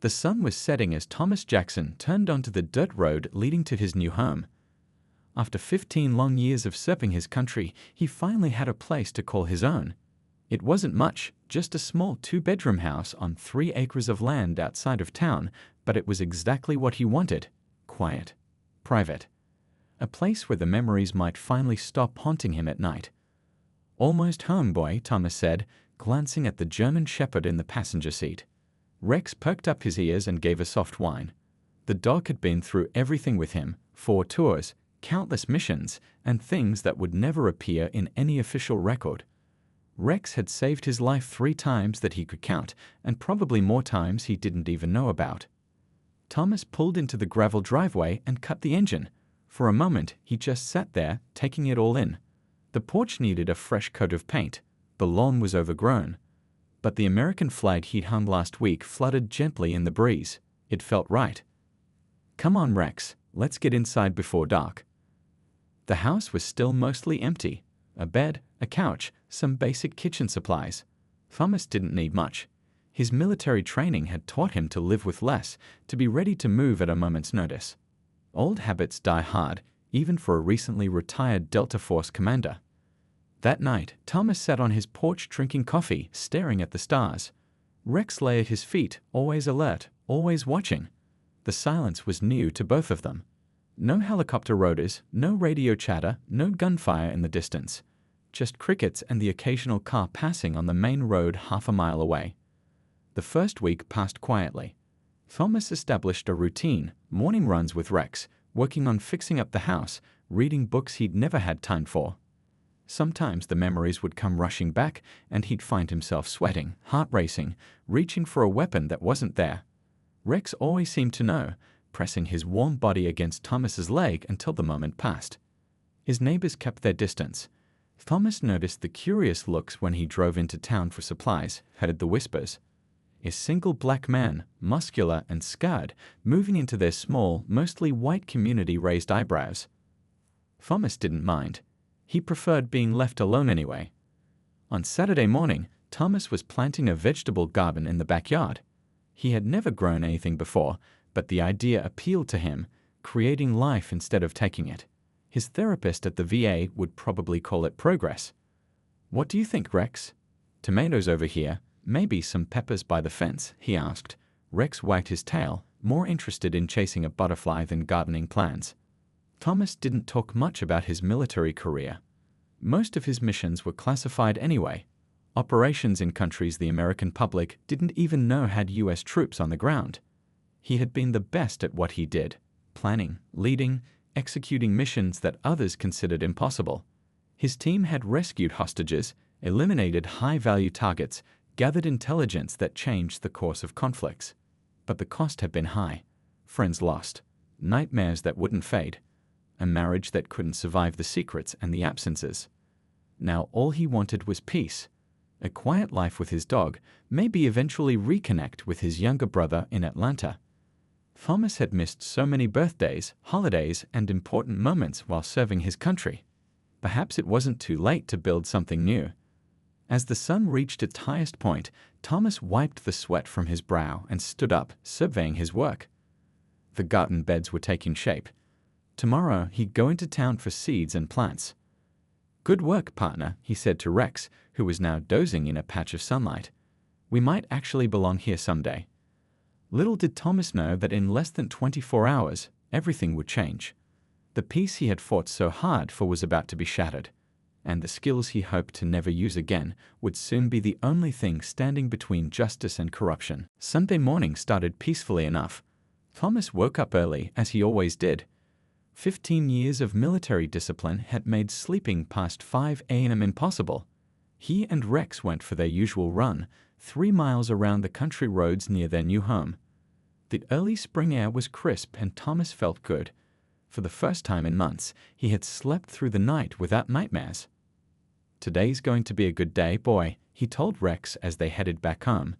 The sun was setting as Thomas Jackson turned onto the dirt road leading to his new home. After 15 long years of serving his country, he finally had a place to call his own. It wasn't much, just a small 2-bedroom house on 3 acres of land outside of town, but it was exactly what he wanted: quiet, private. A place where the memories might finally stop haunting him at night. "Almost home, boy," Thomas said, glancing at the German Shepherd in the passenger seat. Rex perked up his ears and gave a soft whine. The dog had been through everything with him: 4 tours, countless missions, and things that would never appear in any official record. Rex had saved his life 3 times that he could count, and probably more times he didn't even know about. Thomas pulled into the gravel driveway and cut the engine. For a moment, he just sat there, taking it all in. The porch needed a fresh coat of paint. The lawn was overgrown. But the American flag he'd hung last week fluttered gently in the breeze. It felt right. "Come on, Rex, let's get inside before dark." The house was still mostly empty. A bed, a couch, some basic kitchen supplies. Thomas didn't need much. His military training had taught him to live with less, to be ready to move at a moment's notice. Old habits die hard, even for a recently retired Delta Force commander. That night, Thomas sat on his porch drinking coffee, staring at the stars. Rex lay at his feet, always alert, always watching. The silence was new to both of them. No helicopter rotors, no radio chatter, no gunfire in the distance. Just crickets and the occasional car passing on the main road half a mile away. The first week passed quietly. Thomas established a routine: morning runs with Rex, working on fixing up the house, reading books he'd never had time for. Sometimes the memories would come rushing back, and he'd find himself sweating, heart racing, reaching for a weapon that wasn't there. Rex always seemed to know, pressing his warm body against Thomas's leg until the moment passed. His neighbors kept their distance. Thomas noticed the curious looks when he drove into town for supplies, heard the whispers. A single black man, muscular and scarred, moving into their small, mostly white community raised eyebrows. Thomas didn't mind. He preferred being left alone anyway. On Saturday morning, Thomas was planting a vegetable garden in the backyard. He had never grown anything before, but the idea appealed to him, creating life instead of taking it. His therapist at the VA would probably call it progress. "What do you think, Rex?" "Tomatoes over here, maybe some peppers by the fence," he asked. Rex wagged his tail, more interested in chasing a butterfly than gardening plants. Thomas didn't talk much about his military career. Most of his missions were classified anyway. Operations in countries the American public didn't even know had US troops on the ground. He had been the best at what he did: planning, leading, executing missions that others considered impossible. His team had rescued hostages, eliminated high-value targets, gathered intelligence that changed the course of conflicts. But the cost had been high. Friends lost. Nightmares that wouldn't fade. A marriage that couldn't survive the secrets and the absences. Now all he wanted was peace. A quiet life with his dog, maybe eventually reconnect with his younger brother in Atlanta. Thomas had missed so many birthdays, holidays, and important moments while serving his country. Perhaps it wasn't too late to build something new. As the sun reached its highest point, Thomas wiped the sweat from his brow and stood up, surveying his work. The garden beds were taking shape. Tomorrow he'd go into town for seeds and plants. "Good work, partner," he said to Rex, who was now dozing in a patch of sunlight. "We might actually belong here someday." Little did Thomas know that in less than 24 hours, everything would change. The peace he had fought so hard for was about to be shattered, and the skills he hoped to never use again would soon be the only thing standing between justice and corruption. Sunday morning started peacefully enough. Thomas woke up early, as he always did. 15 years of military discipline had made sleeping past 5 a.m. impossible. He and Rex went for their usual run, 3 miles around the country roads near their new home. The early spring air was crisp and Thomas felt good. For the first time in months, he had slept through the night without nightmares. "Today's going to be a good day, boy," he told Rex as they headed back home.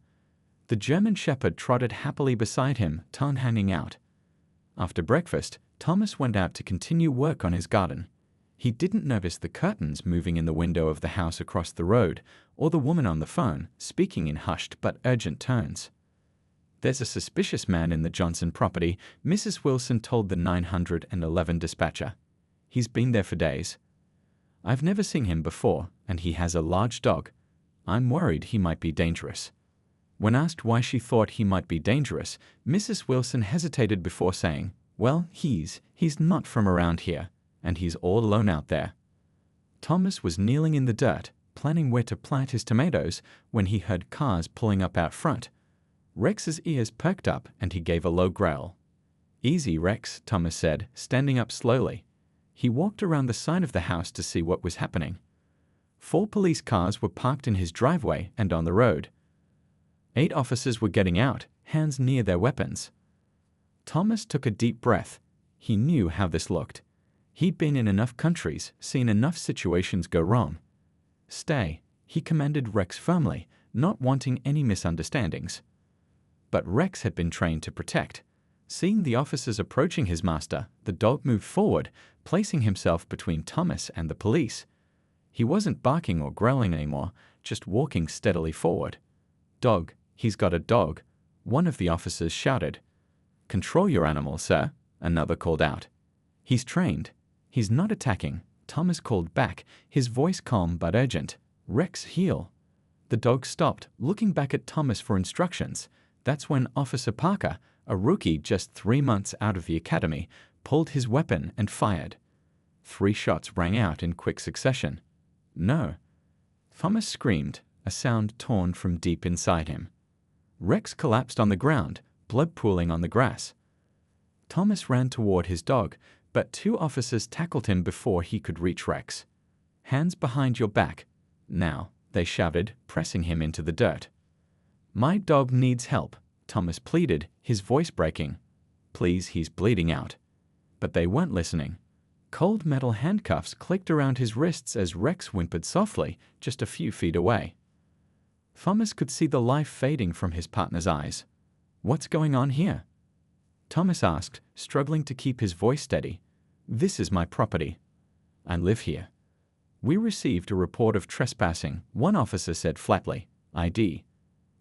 The German Shepherd trotted happily beside him, tongue hanging out. After breakfast, Thomas went out to continue work on his garden. He didn't notice the curtains moving in the window of the house across the road, or the woman on the phone, speaking in hushed but urgent tones. "There's a suspicious man in the Johnson property," Mrs. Wilson told the 911 dispatcher. "He's been there for days. I've never seen him before, and he has a large dog. I'm worried he might be dangerous." When asked why she thought he might be dangerous, Mrs. Wilson hesitated before saying, "Well, he's not from around here, and he's all alone out there." Thomas was kneeling in the dirt, planning where to plant his tomatoes, when he heard cars pulling up out front. Rex's ears perked up and he gave a low growl. "Easy, Rex," Thomas said, standing up slowly. He walked around the side of the house to see what was happening. 4 police cars were parked in his driveway and on the road. 8 officers were getting out, hands near their weapons. Thomas took a deep breath. He knew how this looked. He'd been in enough countries, seen enough situations go wrong. "Stay," he commanded Rex firmly, not wanting any misunderstandings. But Rex had been trained to protect. Seeing the officers approaching his master, the dog moved forward, placing himself between Thomas and the police. He wasn't barking or growling anymore, just walking steadily forward. "Dog, he's got a dog," one of the officers shouted. "Control your animal, sir," another called out. "He's trained. He's not attacking," Thomas called back, his voice calm but urgent. "Rex, heel." The dog stopped, looking back at Thomas for instructions. That's when Officer Parker, a rookie just 3 months out of the academy, pulled his weapon and fired. 3 shots rang out in quick succession. "No." Thomas screamed, a sound torn from deep inside him. Rex collapsed on the ground, blood pooling on the grass. Thomas ran toward his dog, but 2 officers tackled him before he could reach Rex. "Hands behind your back. Now," they shouted, pressing him into the dirt. "My dog needs help," Thomas pleaded, his voice breaking. "Please, he's bleeding out." But they weren't listening. Cold metal handcuffs clicked around his wrists as Rex whimpered softly, just a few feet away. Thomas could see the life fading from his partner's eyes. "What's going on here?" Thomas asked, struggling to keep his voice steady. "This is my property. I live here." "We received a report of trespassing," one officer said flatly. "ID."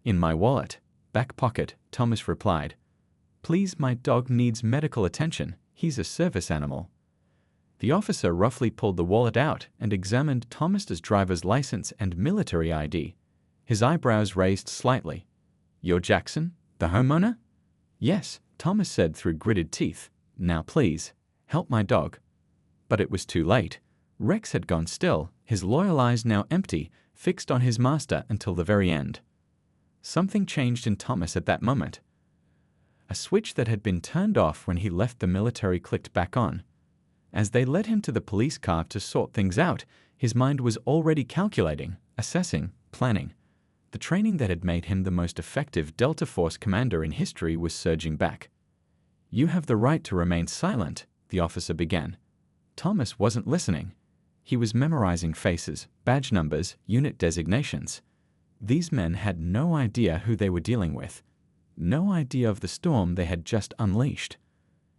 "In my wallet. Back pocket," Thomas replied. "Please, my dog needs medical attention. He's a service animal." The officer roughly pulled the wallet out and examined Thomas's driver's license and military ID. His eyebrows raised slightly. "You're Jackson, the homeowner?" "Yes," Thomas said through gritted teeth. "Now please, help my dog." But it was too late. Rex had gone still, his loyal eyes now empty, fixed on his master until the very end. Something changed in Thomas at that moment. A switch that had been turned off when he left the military clicked back on. As they led him to the police car to sort things out, his mind was already calculating, assessing, planning. The training that had made him the most effective Delta Force commander in history was surging back. "You have the right to remain silent," the officer began. Thomas wasn't listening. He was memorizing faces, badge numbers, unit designations. These men had no idea who they were dealing with, no idea of the storm they had just unleashed.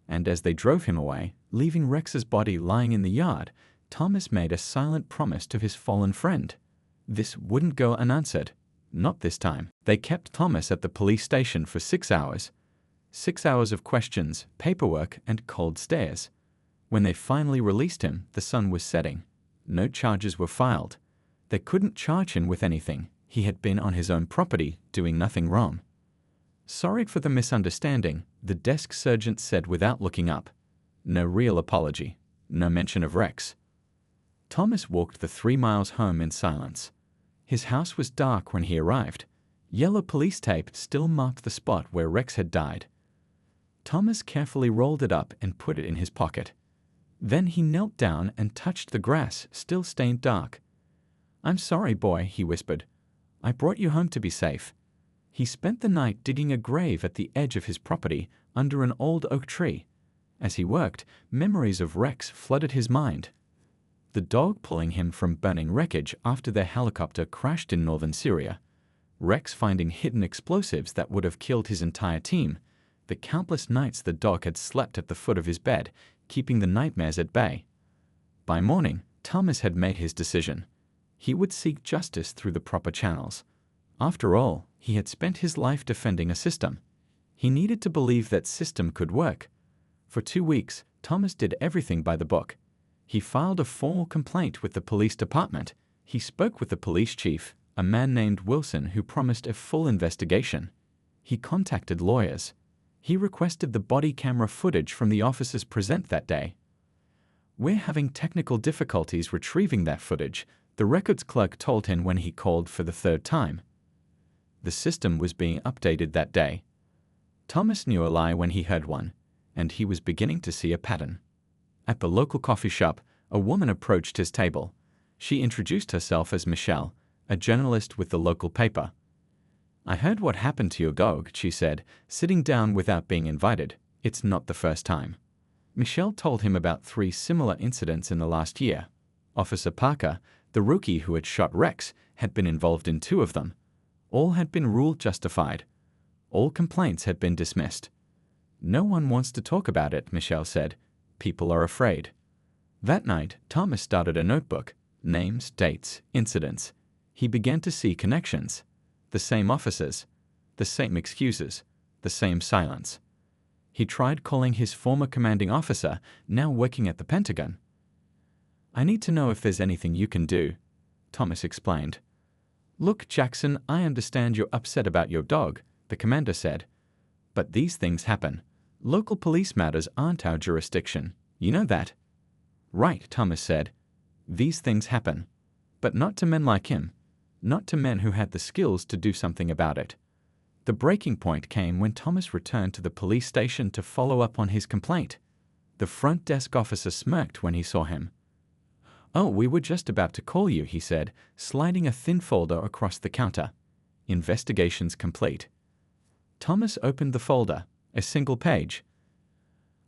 And as they drove him away, leaving Rex's body lying in the yard, Thomas made a silent promise to his fallen friend. This wouldn't go unanswered. Not this time. They kept Thomas at the police station for 6 hours. 6 hours of questions, paperwork, and cold stares. When they finally released him, the sun was setting. No charges were filed. They couldn't charge him with anything. He had been on his own property, doing nothing wrong. "Sorry for the misunderstanding," the desk sergeant said without looking up. No real apology. No mention of Rex. Thomas walked the 3 miles home in silence. His house was dark when he arrived. Yellow police tape still marked the spot where Rex had died. Thomas carefully rolled it up and put it in his pocket. Then he knelt down and touched the grass, still stained dark. "I'm sorry, boy," he whispered. "I brought you home to be safe." He spent the night digging a grave at the edge of his property, under an old oak tree. As he worked, memories of Rex flooded his mind. The dog pulling him from burning wreckage after their helicopter crashed in northern Syria. Rex finding hidden explosives that would have killed his entire team. The countless nights the dog had slept at the foot of his bed, keeping the nightmares at bay. By morning, Thomas had made his decision. He would seek justice through the proper channels. After all, he had spent his life defending a system. He needed to believe that system could work. For 2 weeks, Thomas did everything by the book. He filed a formal complaint with the police department. He spoke with the police chief, a man named Wilson, who promised a full investigation. He contacted lawyers. He requested the body camera footage from the officers present that day. "We're having technical difficulties retrieving that footage," the records clerk told him when he called for the third time. The system was being updated that day. Thomas knew a lie when he heard one, and he was beginning to see a pattern. At the local coffee shop, a woman approached his table. She introduced herself as Michelle, a journalist with the local paper. "I heard what happened to your dog," she said, sitting down without being invited. "It's not the first time." Michelle told him about 3 similar incidents in the last year. Officer Parker, the rookie who had shot Rex, had been involved in 2 of them. All had been ruled justified. All complaints had been dismissed. "No one wants to talk about it," Michelle said. "People are afraid." That night, Thomas started a notebook. Names, dates, incidents. He began to see connections. The same officers. The same excuses. The same silence. He tried calling his former commanding officer, now working at the Pentagon. "I need to know if there's anything you can do," Thomas explained. "Look, Jackson, I understand you're upset about your dog," the commander said. "But these things happen. Local police matters aren't our jurisdiction. You know that." "Right," Thomas said. "These things happen. But not to men like him. Not to men who had the skills to do something about it." The breaking point came when Thomas returned to the police station to follow up on his complaint. The front desk officer smirked when he saw him. "Oh, we were just about to call you," he said, sliding a thin folder across the counter. "Investigations complete." Thomas opened the folder, a single page.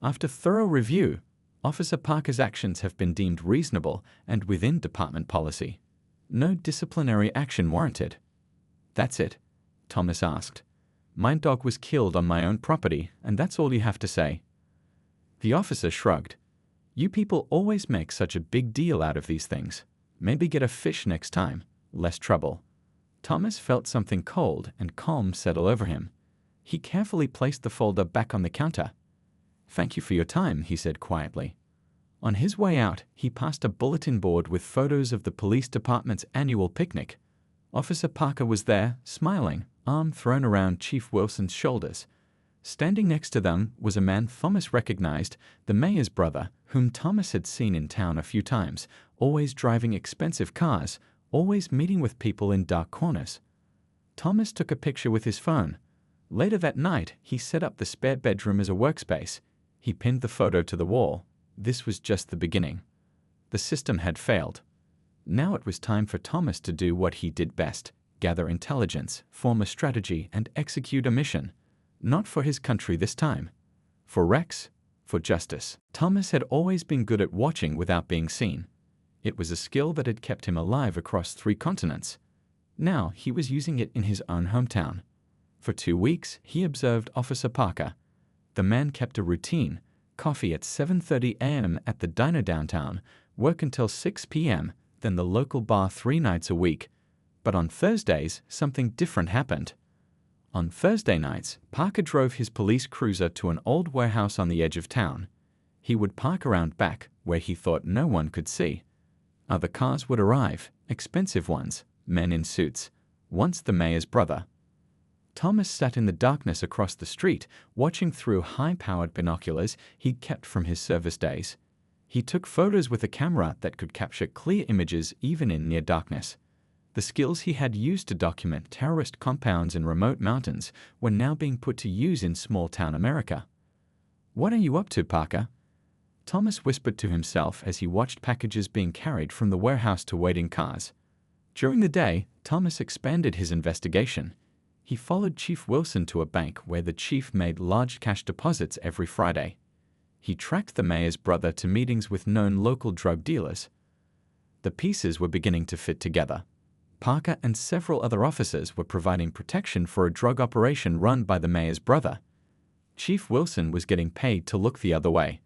"After thorough review, Officer Parker's actions have been deemed reasonable and within department policy. No disciplinary action warranted." "That's it?" Thomas asked. "My dog was killed on my own property, and that's all you have to say?" The officer shrugged. "You people always make such a big deal out of these things. Maybe get a fish next time. Less trouble." Thomas felt something cold and calm settle over him. He carefully placed the folder back on the counter. "Thank you for your time," he said quietly. On his way out, he passed a bulletin board with photos of the police department's annual picnic. Officer Parker was there, smiling, arm thrown around Chief Wilson's shoulders. Standing next to them was a man Thomas recognized, the mayor's brother, whom Thomas had seen in town a few times, always driving expensive cars, always meeting with people in dark corners. Thomas took a picture with his phone. Later that night, he set up the spare bedroom as a workspace. He pinned the photo to the wall. This was just the beginning. The system had failed. Now it was time for Thomas to do what he did best: gather intelligence, form a strategy, and execute a mission. Not for his country this time. For Rex, for justice. Thomas had always been good at watching without being seen. It was a skill that had kept him alive across 3 continents. Now he was using it in his own hometown. For 2 weeks, he observed Officer Parker. The man kept a routine: coffee at 7:30 a.m. at the diner downtown, work until 6 p.m., then the local bar 3 nights a week. But on Thursdays, something different happened. On Thursday nights, Parker drove his police cruiser to an old warehouse on the edge of town. He would park around back, where he thought no one could see. Other cars would arrive, expensive ones, men in suits. Once the mayor's brother. Thomas sat in the darkness across the street, watching through high-powered binoculars he'd kept from his service days. He took photos with a camera that could capture clear images even in near darkness. The skills he had used to document terrorist compounds in remote mountains were now being put to use in small-town America. "What are you up to, Parker?" Thomas whispered to himself as he watched packages being carried from the warehouse to waiting cars. During the day, Thomas expanded his investigation. He followed Chief Wilson to a bank where the chief made large cash deposits every Friday. He tracked the mayor's brother to meetings with known local drug dealers. The pieces were beginning to fit together. Parker and several other officers were providing protection for a drug operation run by the mayor's brother. Chief Wilson was getting paid to look the other way,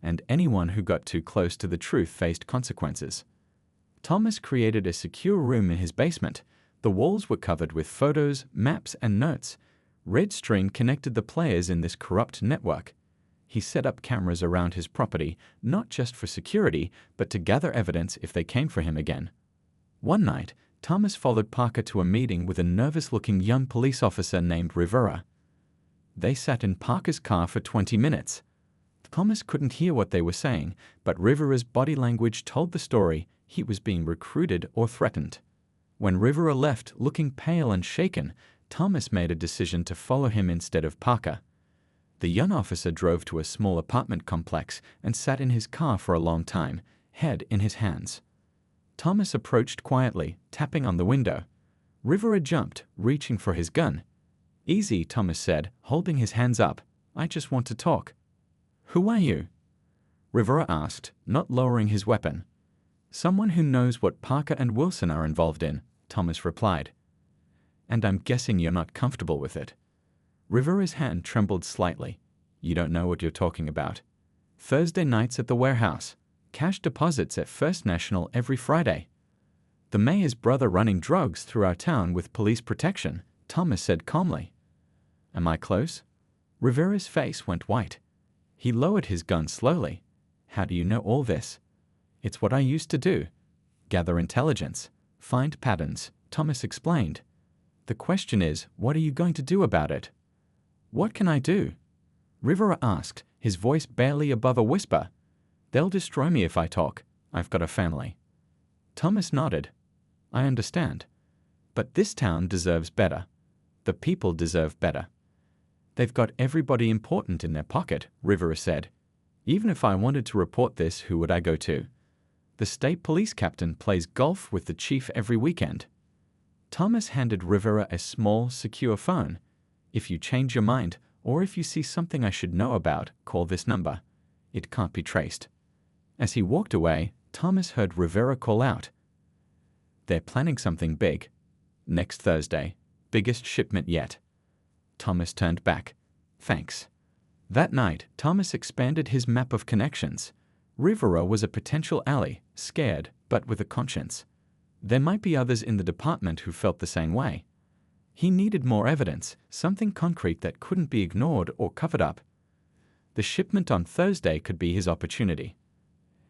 and anyone who got too close to the truth faced consequences. Thomas created a secure room in his basement. The walls were covered with photos, maps, and notes. Redstream connected the players in this corrupt network. He set up cameras around his property, not just for security, but to gather evidence if they came for him again. One night, Thomas followed Parker to a meeting with a nervous-looking young police officer named Rivera. They sat in Parker's car for 20 minutes. Thomas couldn't hear what they were saying, but Rivera's body language told the story. He was being recruited or threatened. When Rivera left, looking pale and shaken, Thomas made a decision to follow him instead of Parker. The young officer drove to a small apartment complex and sat in his car for a long time, head in his hands. Thomas approached quietly, tapping on the window. Rivera jumped, reaching for his gun. "Easy," Thomas said, holding his hands up. "I just want to talk." "Who are you?" Rivera asked, not lowering his weapon. "Someone who knows what Parker and Wilson are involved in," Thomas replied. "And I'm guessing you're not comfortable with it." Rivera's hand trembled slightly. "You don't know what you're talking about. Thursday nights at the warehouse. Cash deposits at First National every Friday. The mayor's brother running drugs through our town with police protection," Thomas said calmly. "Am I close?" Rivera's face went white. He lowered his gun slowly. "How do you know all this?" "It's what I used to do. Gather intelligence. Find patterns," Thomas explained. "The question is, what are you going to do about it?" "What can I do?" Rivera asked, his voice barely above a whisper. "They'll destroy me if I talk. I've got a family." Thomas nodded. "I understand. But this town deserves better. The people deserve better." "They've got everybody important in their pocket," Rivera said. "Even if I wanted to report this, who would I go to? The state police captain plays golf with the chief every weekend." Thomas handed Rivera a small, secure phone. "If you change your mind, or if you see something I should know about, call this number. It can't be traced." As he walked away, Thomas heard Rivera call out, "They're planning something big. Next Thursday. Biggest shipment yet." Thomas turned back. "Thanks." That night, Thomas expanded his map of connections. Rivera was a potential ally, scared, but with a conscience. There might be others in the department who felt the same way. He needed more evidence, something concrete that couldn't be ignored or covered up. The shipment on Thursday could be his opportunity.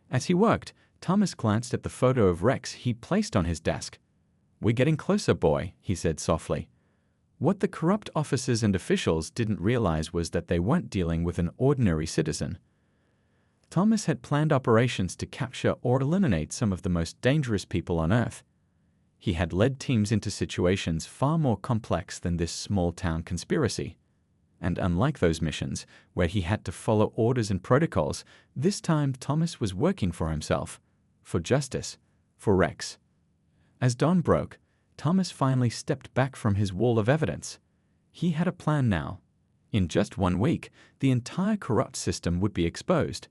As he worked, Thomas glanced at the photo of Rex he placed on his desk. "We're getting closer, boy," he said softly. What the corrupt officers and officials didn't realize was that they weren't dealing with an ordinary citizen. Thomas had planned operations to capture or eliminate some of the most dangerous people on Earth. He had led teams into situations far more complex than this small-town conspiracy. And unlike those missions, where he had to follow orders and protocols, this time Thomas was working for himself, for justice, for Rex. As dawn broke, Thomas finally stepped back from his wall of evidence. He had a plan now. In just 1 week, the entire corrupt system would be exposed.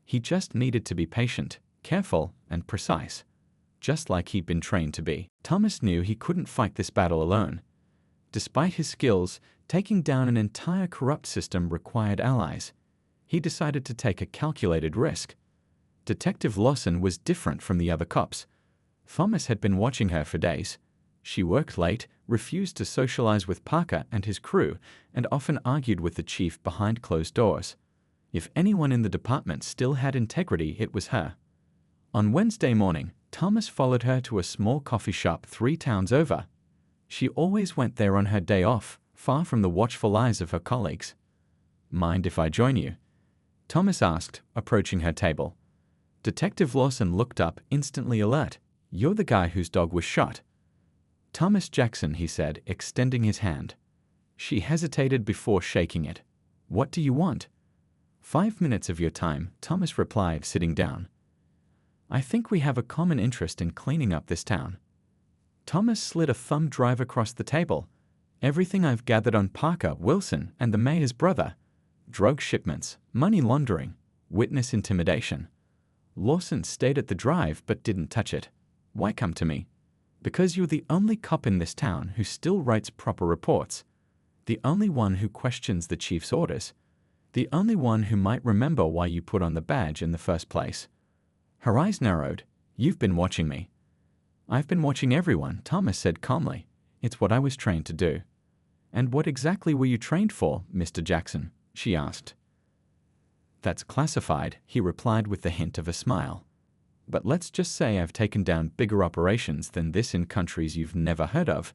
He just needed to be patient, careful, and precise, just like he'd been trained to be. Thomas knew he couldn't fight this battle alone. Despite his skills, taking down an entire corrupt system required allies. He decided to take a calculated risk. Detective Lawson was different from the other cops. Thomas had been watching her for days. She worked late, refused to socialize with Parker and his crew, and often argued with the chief behind closed doors. If anyone in the department still had integrity, it was her. On Wednesday morning, Thomas followed her to a small coffee shop 3 towns over. She always went there on her day off, far from the watchful eyes of her colleagues. "Mind if I join you?" Thomas asked, approaching her table. Detective Lawson looked up, instantly alert. "You're the guy whose dog was shot." "Thomas Jackson," he said, extending his hand. She hesitated before shaking it. "What do you want?" "5 minutes of your time," Thomas replied, sitting down. "I think we have a common interest in cleaning up this town." Thomas slid a thumb drive across the table. "Everything I've gathered on Parker, Wilson, and the mayor's brother. Drug shipments, money laundering, witness intimidation." Lawson stayed at the drive but didn't touch it. "Why come to me?" "Because you're the only cop in this town who still writes proper reports. The only one who questions the chief's orders. The only one who might remember why you put on the badge in the first place." Her eyes narrowed. "You've been watching me." "I've been watching everyone," Thomas said calmly. "It's what I was trained to do." "And what exactly were you trained for, Mr. Jackson?" she asked. "That's classified," he replied with the hint of a smile. "But let's just say I've taken down bigger operations than this in countries you've never heard of."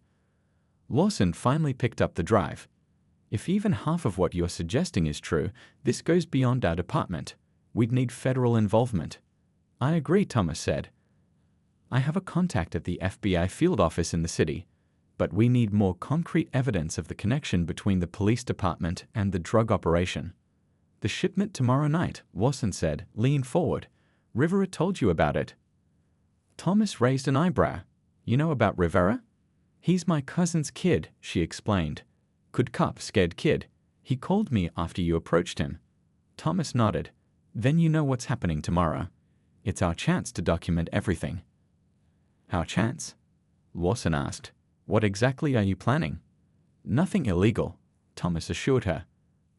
Lawson finally picked up the drive. "If even half of what you're suggesting is true, this goes beyond our department. We'd need federal involvement." "I agree," Thomas said. "I have a contact at the FBI field office in the city, but we need more concrete evidence of the connection between the police department and the drug operation." "The shipment tomorrow night," Lawson said, leaning forward. "Rivera told you about it." Thomas raised an eyebrow. "You know about Rivera?" "He's my cousin's kid," she explained. "Good cop, scared kid. He called me after you approached him." Thomas nodded. "Then you know what's happening tomorrow. It's our chance to document everything." "Our chance?" Lawson asked. "What exactly are you planning?" "Nothing illegal," Thomas assured her.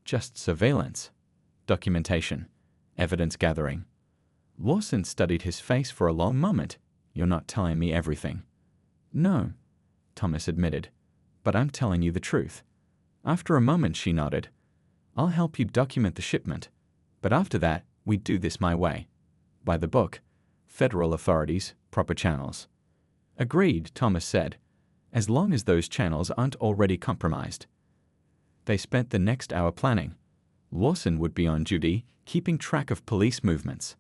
"Just surveillance, documentation, evidence gathering." Lawson studied his face for a long moment. "You're not telling me everything." "No," Thomas admitted, "but I'm telling you the truth." After a moment, she nodded. "I'll help you document the shipment, but after that, we do this my way. By the book, federal authorities, proper channels." "Agreed," Thomas said, "as long as those channels aren't already compromised." They spent the next hour planning. Lawson would be on duty, keeping track of police movements.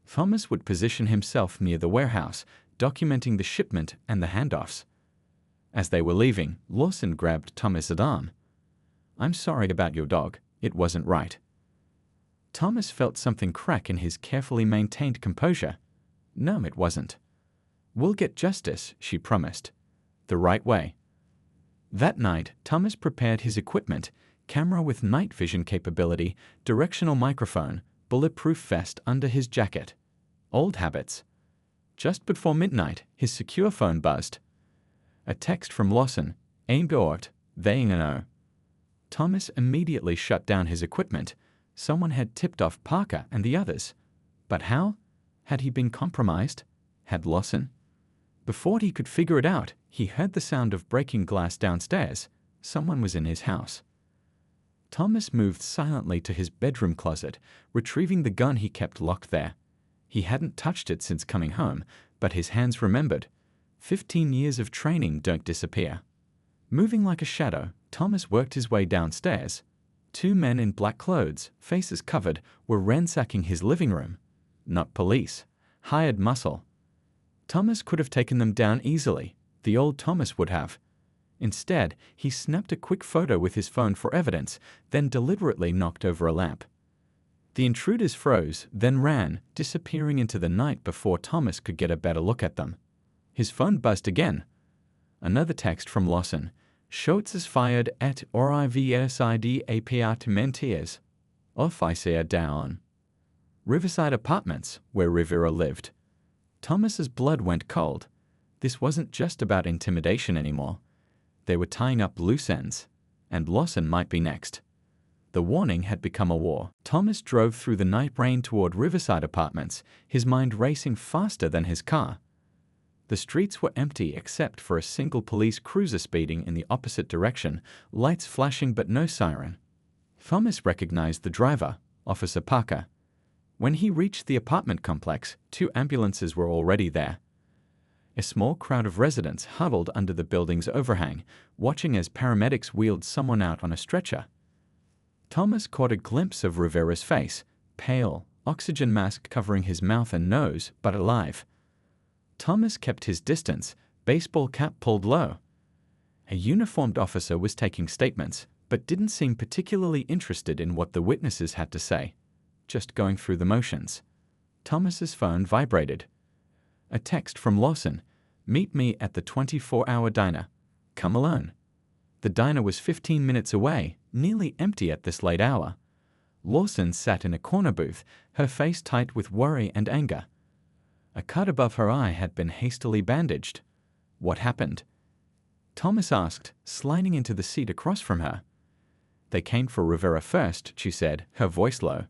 Thomas would position himself near the warehouse, documenting the shipment and the handoffs. As they were leaving, Lawson grabbed Thomas's arm. "I'm sorry about your dog. It wasn't right." Thomas felt something crack in his carefully maintained composure. "No, it wasn't." "We'll get justice," she promised. "The right way." That night, Thomas prepared his equipment: camera with night vision capability, directional microphone, bulletproof vest under his jacket. Old habits. Just before midnight, his secure phone buzzed. A text from Lawson. "Aim Gort, they know." Thomas immediately shut down his equipment. Someone had tipped off Parker and the others. But how? Had he been compromised? Had Lawson? Before he could figure it out, he heard the sound of breaking glass downstairs. Someone was in his house. Thomas moved silently to his bedroom closet, retrieving the gun he kept locked there. He hadn't touched it since coming home, but his hands remembered. 15 years of training don't disappear. Moving like a shadow, Thomas worked his way downstairs. 2 men in black clothes, faces covered, were ransacking his living room. Not police. Hired muscle. Thomas could have taken them down easily. The old Thomas would have. Instead, he snapped a quick photo with his phone for evidence, then deliberately knocked over a lamp. The intruders froze, then ran, disappearing into the night before Thomas could get a better look at them. His phone buzzed again. Another text from Lawson. "Shots is fired at RIVSID apartmentiers. Officer down." Riverside Apartments, where Rivera lived. Thomas's blood went cold. This wasn't just about intimidation anymore. They were tying up loose ends, and Lawson might be next. The warning had become a war. Thomas drove through the night rain toward Riverside Apartments, his mind racing faster than his car. The streets were empty except for a single police cruiser speeding in the opposite direction, lights flashing but no siren. Thomas recognized the driver, Officer Parker. When he reached the apartment complex, 2 ambulances were already there. A small crowd of residents huddled under the building's overhang, watching as paramedics wheeled someone out on a stretcher. Thomas caught a glimpse of Rivera's face, pale, oxygen mask covering his mouth and nose, but alive. Thomas kept his distance, baseball cap pulled low. A uniformed officer was taking statements, but didn't seem particularly interested in what the witnesses had to say. Just going through the motions. Thomas's phone vibrated. A text from Lawson. "Meet me at the 24-hour diner. Come alone." The diner was 15 minutes away, nearly empty at this late hour. Lawson sat in a corner booth, her face tight with worry and anger. A cut above her eye had been hastily bandaged. What happened? Thomas asked, sliding into the seat across from her. "They came for Rivera first," she said, her voice low.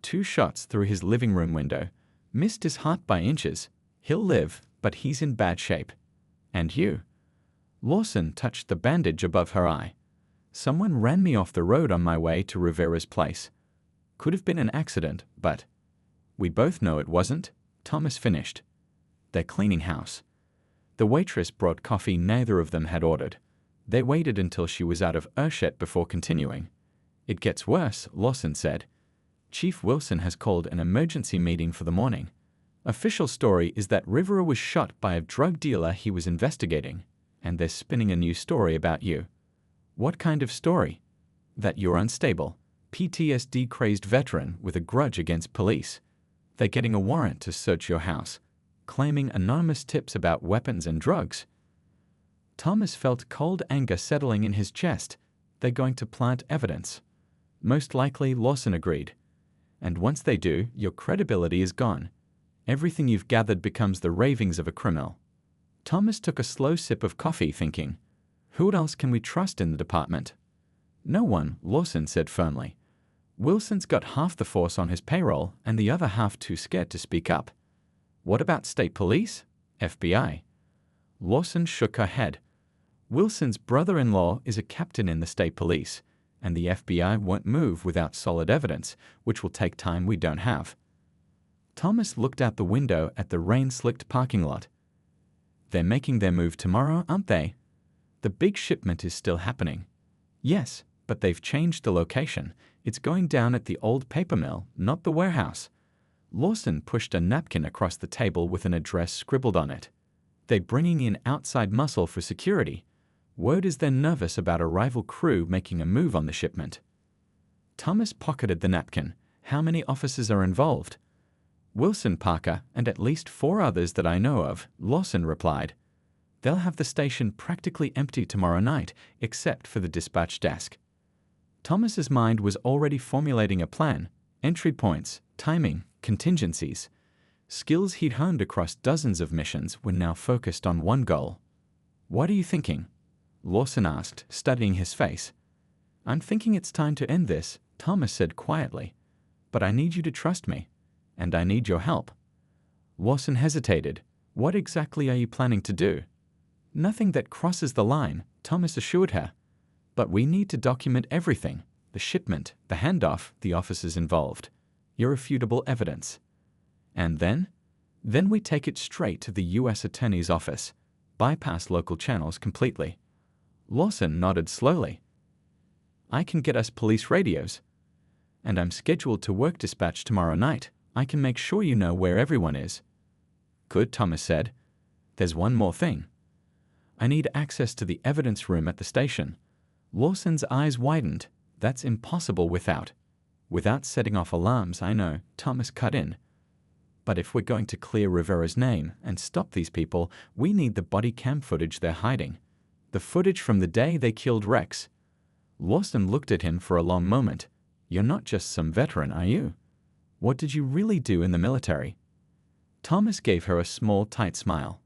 2 shots through his living room window. Missed his heart by inches. He'll live, but he's in bad shape. And you?" Lawson touched the bandage above her eye. Someone ran me off the road on my way to Rivera's place. Could have been an accident, but we both know it wasn't, Thomas finished. They're cleaning house. The waitress brought coffee neither of them had ordered. They waited until she was out of earshot before continuing. It gets worse, Lawson said. Chief Wilson has called an emergency meeting for the morning. Official story is that Rivera was shot by a drug dealer he was investigating, and they're spinning a new story about you. What kind of story? That you're unstable, PTSD-crazed veteran with a grudge against police. They're getting a warrant to search your house, claiming anonymous tips about weapons and drugs. Thomas felt cold anger settling in his chest. They're going to plant evidence. Most likely, Lawson agreed. And once they do, your credibility is gone. Everything you've gathered becomes the ravings of a criminal. Thomas took a slow sip of coffee, thinking, who else can we trust in the department? No one, Lawson said firmly. Wilson's got half the force on his payroll and the other half too scared to speak up. What about state police? FBI? Lawson shook her head. Wilson's brother-in-law is a captain in the state police, and the FBI won't move without solid evidence, which will take time we don't have. Thomas looked out the window at the rain-slicked parking lot. They're making their move tomorrow, aren't they? The big shipment is still happening. Yes, but they've changed the location. It's going down at the old paper mill, not the warehouse. Lawson pushed a napkin across the table with an address scribbled on it. They're bringing in outside muscle for security. Word is they're nervous about a rival crew making a move on the shipment. Thomas pocketed the napkin. How many officers are involved? Wilson, Parker, and at least 4 others that I know of, Lawson replied. They'll have the station practically empty tomorrow night, except for the dispatch desk. Thomas's mind was already formulating a plan, entry points, timing, contingencies. Skills he'd honed across dozens of missions were now focused on one goal. What are you thinking? Lawson asked, studying his face. I'm thinking it's time to end this, Thomas said quietly. But I need you to trust me, and I need your help. Lawson hesitated. What exactly are you planning to do? Nothing that crosses the line, Thomas assured her. But we need to document everything, the shipment, the handoff, the officers involved, irrefutable evidence. And then? Then we take it straight to the U.S. Attorney's office, bypass local channels completely. Lawson nodded slowly. I can get us police radios. And I'm scheduled to work dispatch tomorrow night. I can make sure you know where everyone is. Good, Thomas said. There's one more thing. I need access to the evidence room at the station. Lawson's eyes widened. That's impossible without setting off alarms, I know, Thomas cut in. But if we're going to clear Rivera's name and stop these people, we need the body cam footage they're hiding. The footage from the day they killed Rex. Lawson looked at him for a long moment. You're not just some veteran, are you? What did you really do in the military? Thomas gave her a small, tight smile.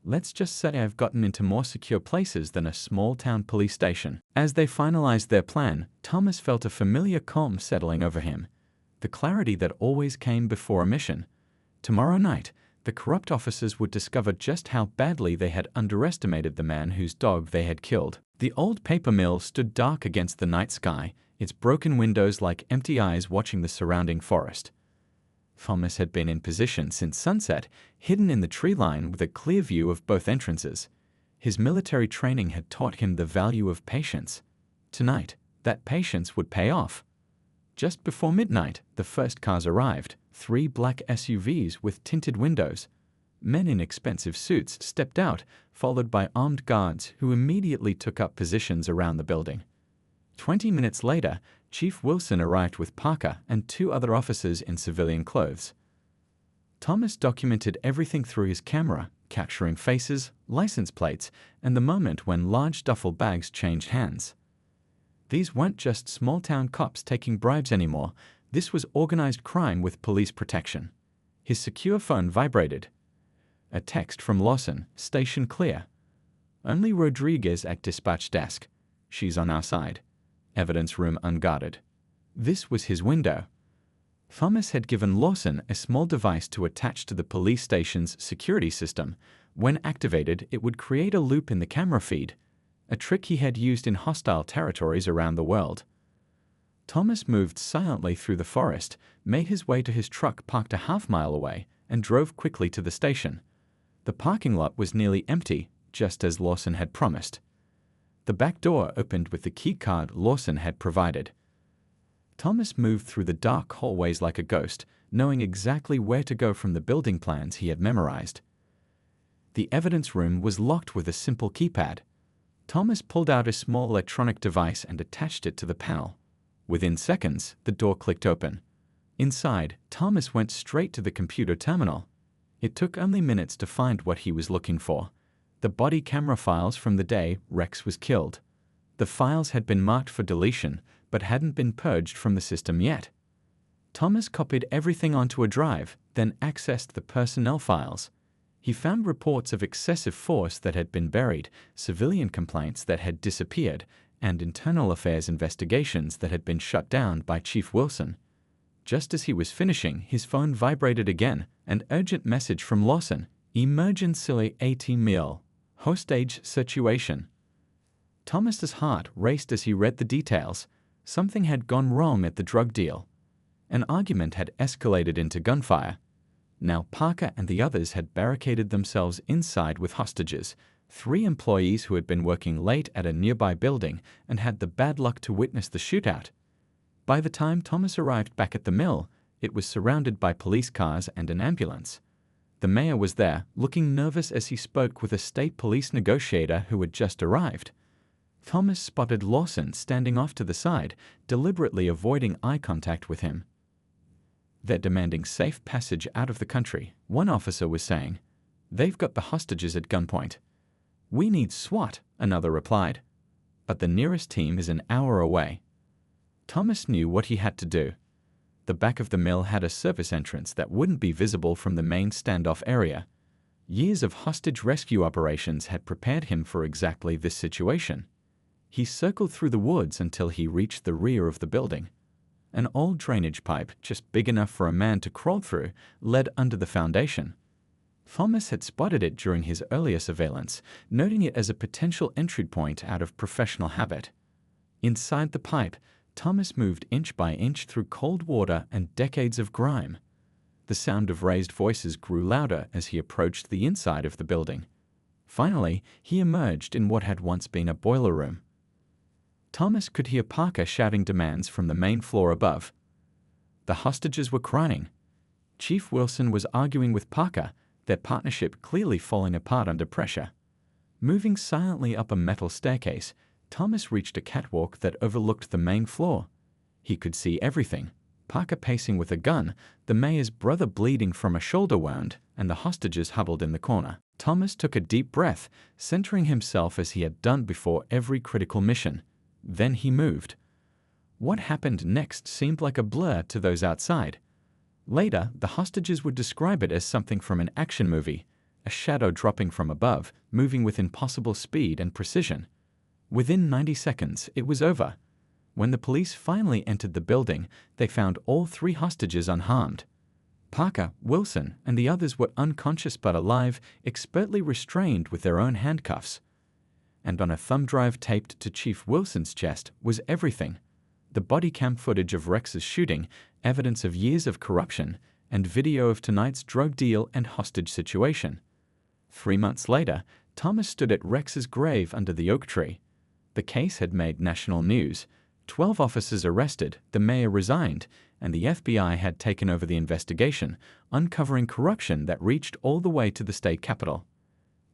Let's just say I've gotten into more secure places than a small-town police station. As they finalized their plan, Thomas felt a familiar calm settling over him. The clarity that always came before a mission. Tomorrow night, the corrupt officers would discover just how badly they had underestimated the man whose dog they had killed. The old paper mill stood dark against the night sky, its broken windows like empty eyes watching the surrounding forest. Thomas had been in position since sunset, hidden in the tree line with a clear view of both entrances. His military training had taught him the value of patience. Tonight, that patience would pay off. Just before midnight, the first cars arrived, 3 black SUVs with tinted windows. Men in expensive suits stepped out, followed by armed guards who immediately took up positions around the building. 20 minutes later, Chief Wilson arrived with Parker and 2 other officers in civilian clothes. Thomas documented everything through his camera, capturing faces, license plates, and the moment when large duffel bags changed hands. These weren't just small-town cops taking bribes anymore. This was organized crime with police protection. His secure phone vibrated. A text from Lawson, station clear. Only Rodriguez at dispatch desk. She's on our side. Evidence room unguarded. This was his window. Thomas had given Lawson a small device to attach to the police station's security system. When activated, it would create a loop in the camera feed. a trick he had used in hostile territories around the world. Thomas moved silently through the forest, made his way to his truck parked a half-mile away, and drove quickly to the station. The parking lot was nearly empty, just as Lawson had promised. The back door opened with the keycard Lawson had provided. Thomas moved through the dark hallways like a ghost, knowing exactly where to go from the building plans he had memorized. The evidence room was locked with a simple keypad. Thomas pulled out a small electronic device and attached it to the panel. Within seconds, the door clicked open. Inside, Thomas went straight to the computer terminal. It took only minutes to find what he was looking for: the body camera files from the day Rex was killed. The files had been marked for deletion, but hadn't been purged from the system yet. Thomas copied everything onto a drive, then accessed the personnel files. He found reports of excessive force that had been buried, civilian complaints that had disappeared, and internal affairs investigations that had been shut down by Chief Wilson. Just as he was finishing, his phone vibrated again, an urgent message from Lawson: "Emergency 80 mil. Hostage situation." Thomas's heart raced as he read the details. Something had gone wrong at the drug deal. An argument had escalated into gunfire. Now Parker and the others had barricaded themselves inside with hostages, 3 employees who had been working late at a nearby building and had the bad luck to witness the shootout. By the time Thomas arrived back at the mill, it was surrounded by police cars and an ambulance. The mayor was there, looking nervous as he spoke with a state police negotiator who had just arrived. Thomas spotted Lawson standing off to the side, deliberately avoiding eye contact with him. "They're demanding safe passage out of the country," one officer was saying. "They've got the hostages at gunpoint." "We need SWAT," another replied. "But the nearest team is an hour away." Thomas knew what he had to do. The back of the mill had a service entrance that wouldn't be visible from the main standoff area. Years of hostage rescue operations had prepared him for exactly this situation. He circled through the woods until he reached the rear of the building. An old drainage pipe, just big enough for a man to crawl through, led under the foundation. Thomas had spotted it during his earlier surveillance, noting it as a potential entry point out of professional habit. Inside the pipe, Thomas moved inch by inch through cold water and decades of grime. The sound of raised voices grew louder as he approached the inside of the building. Finally, he emerged in what had once been a boiler room. Thomas could hear Parker shouting demands from the main floor above. The hostages were crying. Chief Wilson was arguing with Parker, their partnership clearly falling apart under pressure. Moving silently up a metal staircase, Thomas reached a catwalk that overlooked the main floor. He could see everything: Parker pacing with a gun, the mayor's brother bleeding from a shoulder wound, and the hostages huddled in the corner. Thomas took a deep breath, centering himself as he had done before every critical mission. Then he moved. What happened next seemed like a blur to those outside. Later, the hostages would describe it as something from an action movie, a shadow dropping from above, moving with impossible speed and precision. Within 90 seconds, it was over. When the police finally entered the building, they found all 3 hostages unharmed. Parker, Wilson, and the others were unconscious but alive, expertly restrained with their own handcuffs. And on a thumb drive taped to Chief Wilson's chest was everything: the body cam footage of Rex's shooting, evidence of years of corruption, and video of tonight's drug deal and hostage situation. 3 months later, Thomas stood at Rex's grave under the oak tree. The case had made national news. 12 officers arrested, the mayor resigned, and the FBI had taken over the investigation, uncovering corruption that reached all the way to the state capitol.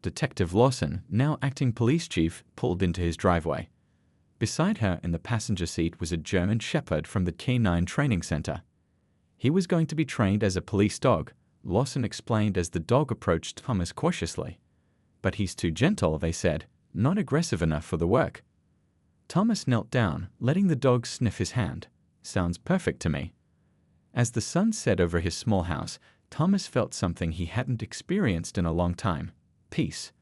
Detective Lawson, now acting police chief, pulled into his driveway. Beside her in the passenger seat was a German Shepherd from the K9 training center. He was going to be trained as a police dog, Lawson explained as the dog approached Thomas cautiously. But he's too gentle, they said, not aggressive enough for the work. Thomas knelt down, letting the dog sniff his hand. Sounds perfect to me. As the sun set over his small house, Thomas felt something he hadn't experienced in a long time: peace.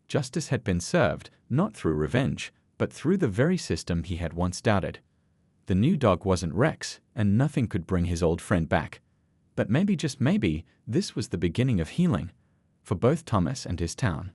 Justice had been served, not through revenge, but through the very system he had once doubted. The new dog wasn't Rex, and nothing could bring his old friend back. But maybe, just maybe, this was the beginning of healing for both Thomas and his town.